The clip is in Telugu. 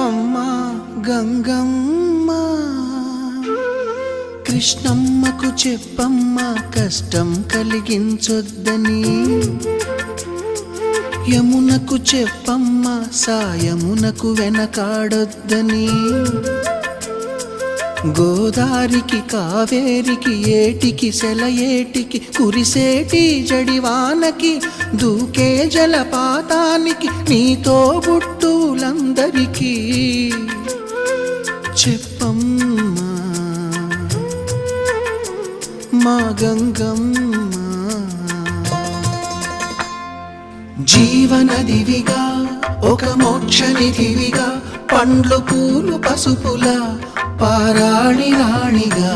అమ్మా గంగమ్మ కృష్ణమ్మకు చెప్పమ్మా కష్టం కలిగించొద్దని యమునకు చెప్పమ్మా సాయమునకు వెనకాడొద్దని గోదారికి కావేరికి ఏటికి సెలయేటికి కురిసేటి జడివానకి దూకే జలపాతానికి నీతో బుట్టులందరికీ చెప్పమ్మా మా గంగమ్మ జీవనదివిగా ఒక మోక్షనిధివిగా పండ్లు పూలు పసుపుల పారాణి రాణిగా